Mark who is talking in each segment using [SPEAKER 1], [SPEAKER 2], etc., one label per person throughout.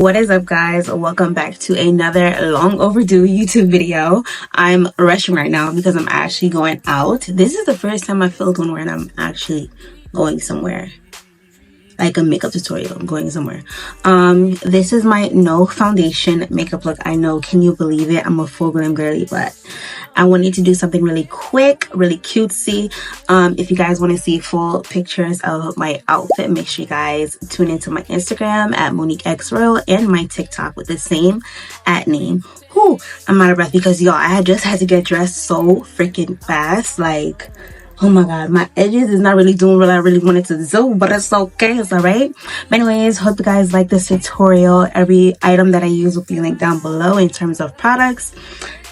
[SPEAKER 1] What is up, guys? Welcome back to another long overdue YouTube video. I'm rushing right now because I'm actually going out. This is the first time I filmed one where I'm actually going somewhere, like a makeup tutorial. I'm going somewhere. This is my no foundation makeup look. I know, can you believe it? I'm a full glam girly, but I wanted to do something really quick, really cutesy. If you guys want to see full pictures of my outfit, make sure you guys tune into my Instagram at Monique X Royal and my TikTok with the same @name. Whew, I'm out of breath because y'all, I just had to get dressed so freaking fast. Like, oh my god, my edges is not really doing what I really wanted to do, but it's okay, it's alright. But anyways, hope you guys like this tutorial. Every item that I use will be linked down below in terms of products.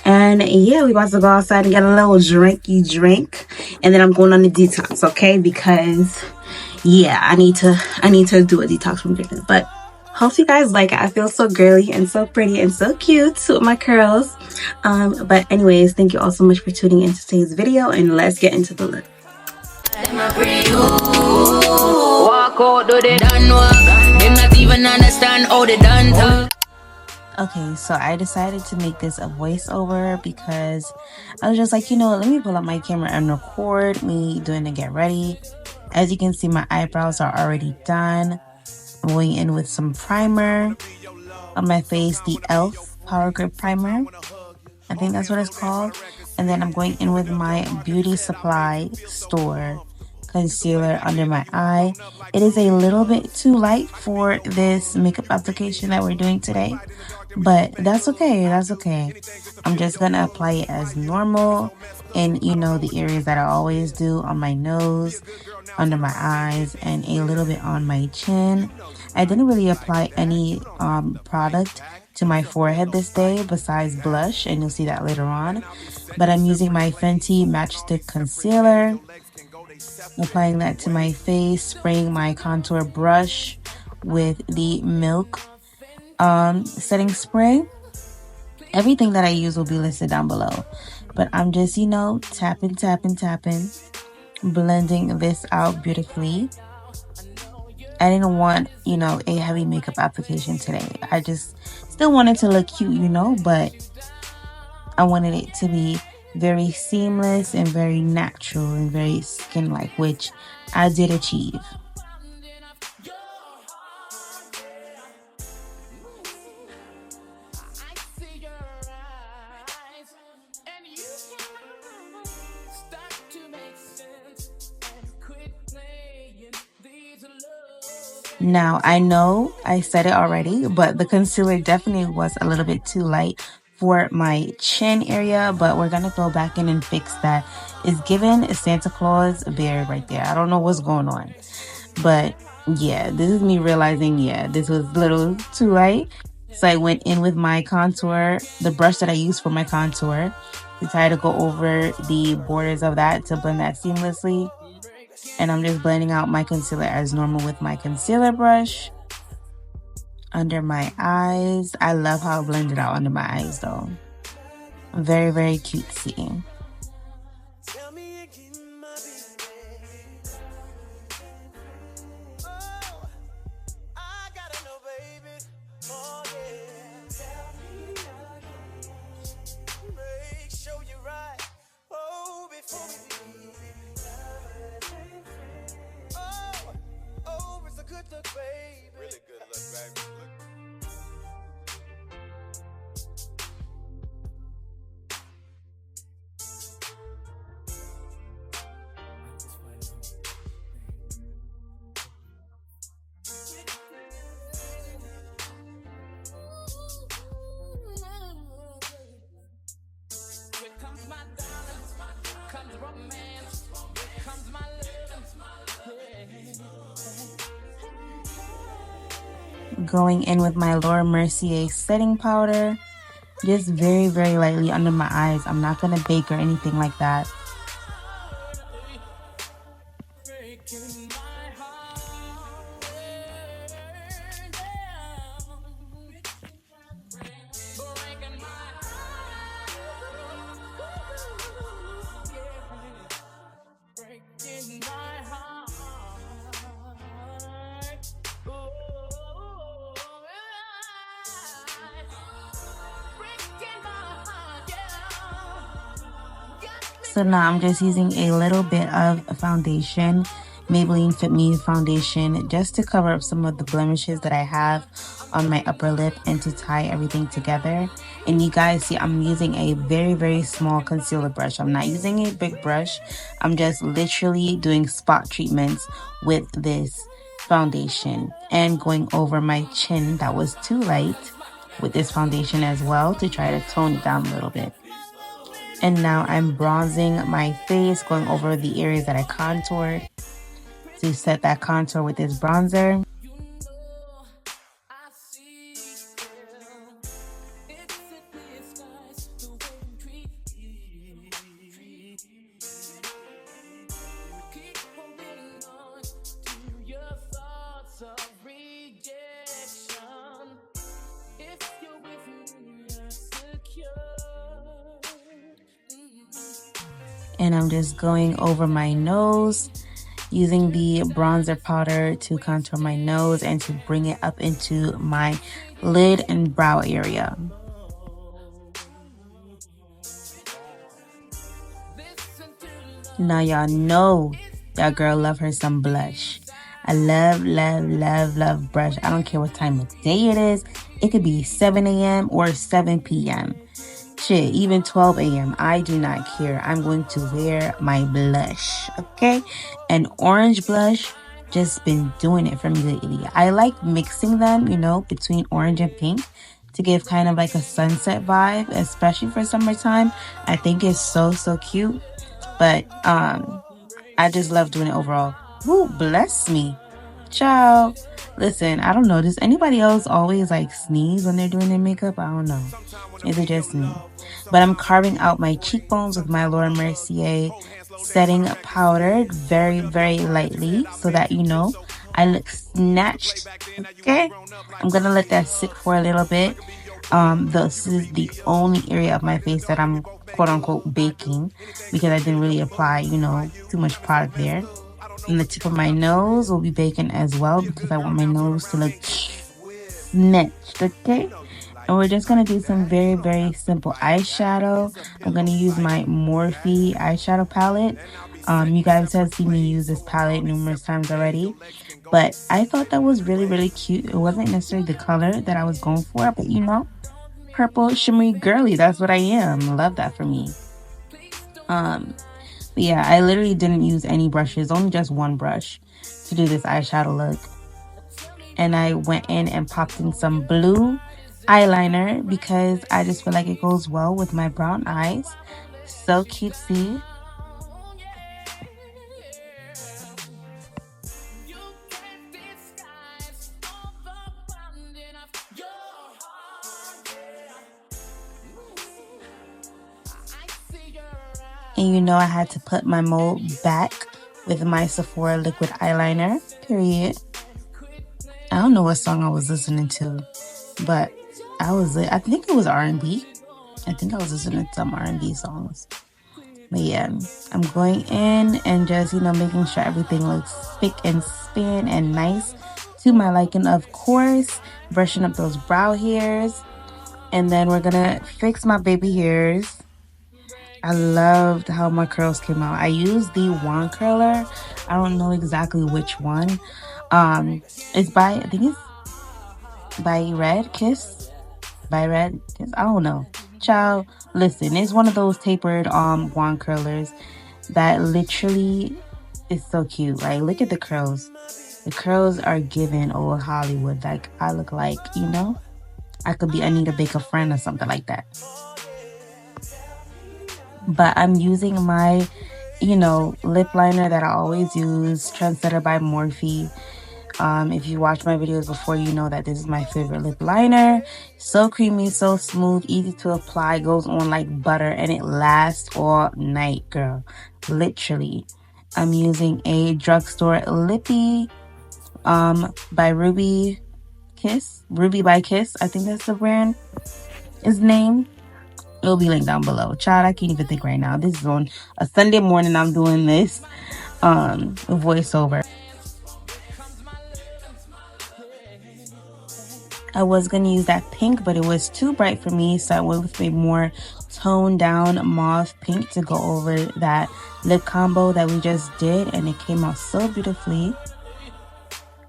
[SPEAKER 1] And yeah, we about to go outside and get a little drinky drink, and then I'm going on the detox, okay? Because yeah, I need to do a detox from drinking. But hope you guys like it. I feel so girly and so pretty and so cute with my curls. But anyways, thank you all so much for tuning into today's video, and let's get into the look. Walk out, do they done work? They not even understand how they done talk. Okay, so I decided to make this a voiceover because I was just like, let me pull up my camera and record me doing the get ready. As you can see, my eyebrows are already done. I'm going in with some primer on my face, the e.l.f. Power Grip Primer. I think that's what it's called. And then I'm going in with my Beauty Supply Store concealer under my eye. It is a little bit too light for this makeup application that we're doing today, but that's okay. That's okay. I'm just gonna apply it as normal in, the areas that I always do, on my nose, under my eyes, and a little bit on my chin. I didn't really apply any product to my forehead this day besides blush, and you'll see that later on. But I'm using my Fenty Matchstick Concealer, applying that to my face, spraying my contour brush with the Milk setting spray. Everything that I use will be listed down below, but I'm just tapping, blending this out beautifully. I didn't want a heavy makeup application today. I just still wanted to look cute, but I wanted it to be very seamless and very natural and very skin-like, which I did achieve. Now, I know I said it already, but the concealer definitely was a little bit too light for my chin area, but we're gonna go back in and fix that. It's giving Santa Claus beard right there. I don't know what's going on, but yeah, this is me realizing, this was a little too light. So I went in with my contour, the brush that I use for my contour, decided to go over the borders of that to blend that seamlessly. And I'm just blending out my concealer as normal with my concealer brush under my eyes. I love how it blended out under my eyes though. Very, very cutesy. Going in with my Laura Mercier setting powder, just very, very lightly under my eyes. I'm not gonna bake or anything like that. So now I'm just using a little bit of foundation, Maybelline Fit Me foundation, just to cover up some of the blemishes that I have on my upper lip and to tie everything together. And you guys see I'm using a very, very small concealer brush. I'm not using a big brush. I'm just literally doing spot treatments with this foundation and going over my chin that was too light with this foundation as well to try to tone it down a little bit. And now I'm bronzing my face, going over the areas that I contoured to set that contour with this bronzer. And I'm just going over my nose, using the bronzer powder to contour my nose and to bring it up into my lid and brow area. Now y'all know that girl love her some blush. I love, love, love, love blush. I don't care what time of day it is. It could be 7 a.m. or 7 p.m. Shit, even 12 a.m. I do not care. I'm going to wear my blush, okay? And orange blush, just been doing it for me lately. I like mixing them, you know, between orange and pink to give kind of like a sunset vibe, especially for summertime. I think it's so, so cute. But I just love doing it overall. Woo, bless me. Ciao. Listen, I don't know. Does anybody else always like sneeze when they're doing their makeup? I don't know. Is it just me? But I'm carving out my cheekbones with my Mercier setting powder very, very lightly so that, you know, I look snatched. Okay? I'm going to let that sit for a little bit. This is the only area of my face that I'm quote unquote baking because I didn't really apply, you know, too much product there. And the tip of my nose will be baking as well because I want my nose to look snatched, okay? And we're just going to do some very, very simple eyeshadow. I'm going to use my Morphe eyeshadow palette. You guys have seen me use this palette numerous times already. But I thought that was really, really cute. It wasn't necessarily the color that I was going for, but you know, purple, shimmery, girly. That's what I am. Love that for me. But yeah, I literally didn't use any brushes, only just one brush to do this eyeshadow look. And I went in and popped in some blue eyeliner because I just feel like it goes well with my brown eyes. So cutesy. And you know I had to put my mold back with my Sephora liquid eyeliner, period. I don't know what song I was listening to, but I think it was R&B. I think I was listening to some R&B songs. But yeah, I'm going in and just, you know, making sure everything looks spick and span and nice to my liking, of course. Brushing up those brow hairs. And then we're gonna fix my baby hairs. I loved how my curls came out. I used the wand curler. I don't know exactly which one. It's by, I think it's by Red Kiss. By Red Kiss. I don't know. Child, listen, it's one of those tapered wand curlers that literally is so cute. Like, look at the curls. The curls are given old Hollywood. Like, I look like, you know, I could be Anita Baker friend or something like that. But I'm using my, you know, lip liner that I always use, Trendsetter by Morphe. If you watch my videos before, you know that this is my favorite lip liner. So creamy, so smooth, easy to apply, goes on like butter, and it lasts all night, girl. Literally. I'm using a drugstore lippy by Ruby by Kiss. I think that's the brand is named. It'll be linked down below. Child, I can't even think right now. This is on a Sunday morning. I'm doing this voiceover. I was gonna use that pink, but it was too bright for me, so I went with a more toned down mauve pink to go over that lip combo that we just did, and it came out so beautifully.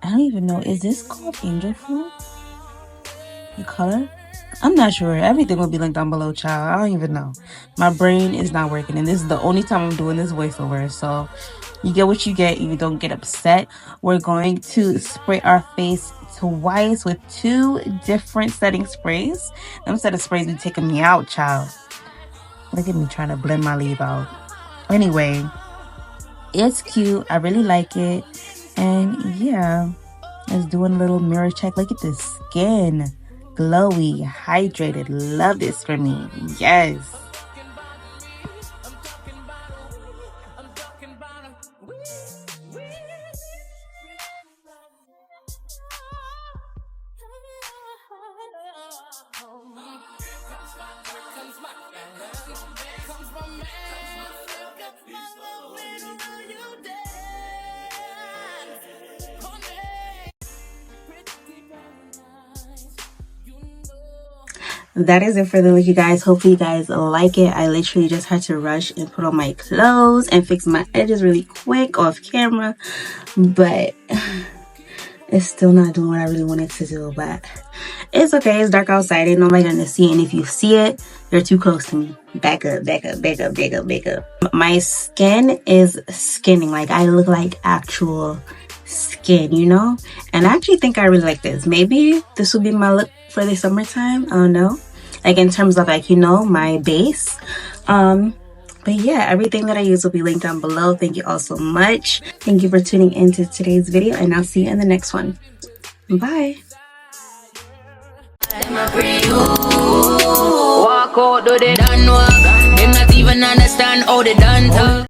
[SPEAKER 1] I don't even know, is this called angel food? The color? I'm not sure. Everything will be linked down below, child. I don't even know. My brain is not working, and this is the only time I'm doing this voiceover, so you get what you get. You don't get upset. We're going to spray our face twice with 2 different setting sprays. Them set of sprays be taking me out, child. Look at me trying to blend my leave out. Anyway, it's cute. I really like it. And yeah, let's do a little mirror check. Look at this skin. Glowy, hydrated. Love this for me. Yes. That is it for the look, you guys. Hopefully you guys like it. I literally just had to rush and put on my clothes and fix my edges really quick off camera, but it's still not doing what I really wanted to do. But it's okay. It's dark outside. Ain't nobody gonna see it, and if you see it, you're too close to me. Back up, back up, back up, back up, back up. My skin is skinning. Like, I look like actual skin, you know? And I actually think I really like this. Maybe this will be my look for the summertime. I don't know. Like, in terms of, like, you know, my base. But yeah, everything that I use will be linked down below. Thank you all so much. Thank you for tuning into today's video, and I'll see you in the next one. Bye. Walk out, do they done work? Them not even understand how they done talk.